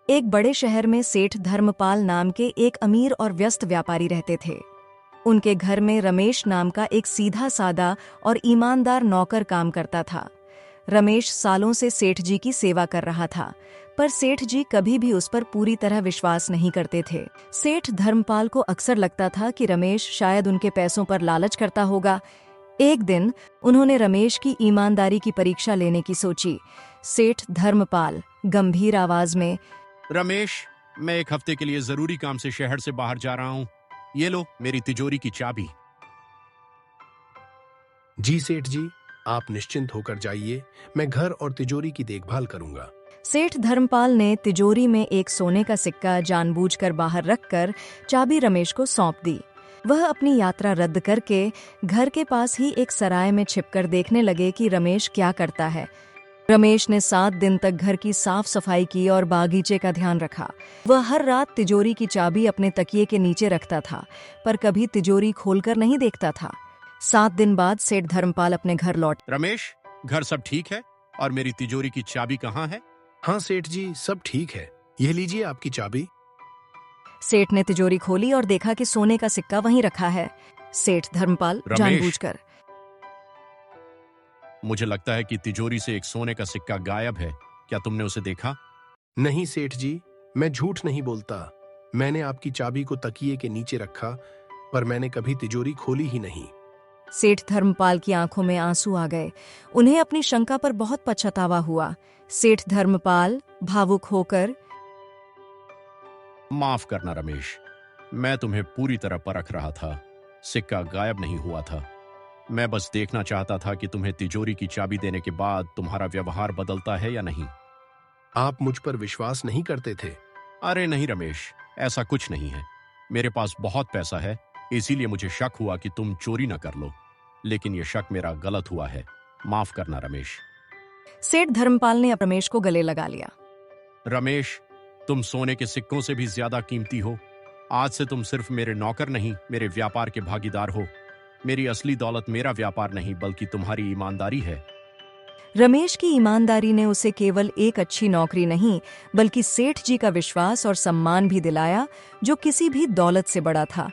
एक बड़े शहर में सेठ धर्मपाल नाम के एक अमीर और व्यस्त व्यापारी रहते थे। उनके घर में रमेश नाम का एक सीधा सादा और ईमानदार नौकर काम करता था। रमेश सालों से सेठ जी की सेवा कर रहा था, पर सेठ जी कभी भी उस पर पूरी तरह विश्वास नहीं करते थे। सेठ धर्मपाल को अक्सर लगता था कि रमेश शायद उनके पैसों पर लालच करता होगा। एक दिन उन्होंने रमेश की ईमानदारी की परीक्षा लेने की सोची। सेठ धर्मपाल गंभीर आवाज में, रमेश, मैं एक हफ्ते के लिए जरूरी काम से शहर से बाहर जा रहा हूँ। ये लो मेरी तिजोरी की चाबी। जी सेठ जी, आप निश्चिंत होकर जाइए, मैं घर और तिजोरी की देखभाल करूंगा। सेठ धर्मपाल ने तिजोरी में एक सोने का सिक्का जानबूझकर बाहर रखकर चाबी रमेश को सौंप दी। वह अपनी यात्रा रद्द करके घर के पास ही एक सराय में छिपकर देखने लगे कि रमेश क्या करता है। रमेश ने 7 दिन तक घर की साफ सफाई की और बागीचे का ध्यान रखा। वह हर रात तिजोरी की चाबी अपने तकिए के नीचे रखता था, पर कभी तिजोरी खोलकर नहीं देखता था। 7 दिन बाद सेठ धर्मपाल अपने घर लौट। रमेश, घर सब ठीक है और मेरी तिजोरी की चाबी कहाँ है? हाँ सेठ जी, सब ठीक है, यह लीजिए आपकी चाबी। सेठ ने तिजोरी खोली और देखा कि सोने का सिक्का वहीं रखा है। सेठ धर्मपाल जानबूझकर, मुझे लगता है कि तिजोरी से एक सोने का सिक्का गायब है। क्या तुमने उसे देखा? नहीं सेठ जी, मैं झूठ नहीं बोलता। मैंने आपकी चाबी को तकिए के नीचे रखा, पर मैंने कभी तिजोरी खोली ही नहीं। सेठ धर्मपाल की आंखों में आंसू आ गए। उन्हें अपनी शंका पर बहुत पछतावा हुआ। सेठ धर्मपाल भावुक होकर, माफ करना रमेश, मैं तुम्हें पूरी तरह परख रहा था। सिक्का गायब नहीं हुआ था। मैं बस देखना चाहता था कि तुम्हें तिजोरी की चाबी देने के बाद तुम्हारा व्यवहार बदलता है या नहीं। आप मुझ पर विश्वास नहीं करते थे? अरे नहीं रमेश, ऐसा कुछ नहीं है। मेरे पास बहुत पैसा है, इसीलिए मुझे शक हुआ कि तुम चोरी न कर लो। लेकिन यह शक मेरा गलत हुआ है। माफ करना रमेश। सेठ धर्मपाल ने रमेश को गले लगा लिया। रमेश, तुम सोने के सिक्कों से भी ज्यादा कीमती हो। आज से तुम सिर्फ मेरे नौकर नहीं, मेरे व्यापार के भागीदार हो। मेरी असली दौलत मेरा व्यापार नहीं, बल्कि तुम्हारी ईमानदारी है। रमेश की ईमानदारी ने उसे केवल एक अच्छी नौकरी नहीं, बल्कि सेठ जी का विश्वास और सम्मान भी दिलाया, जो किसी भी दौलत से बड़ा था।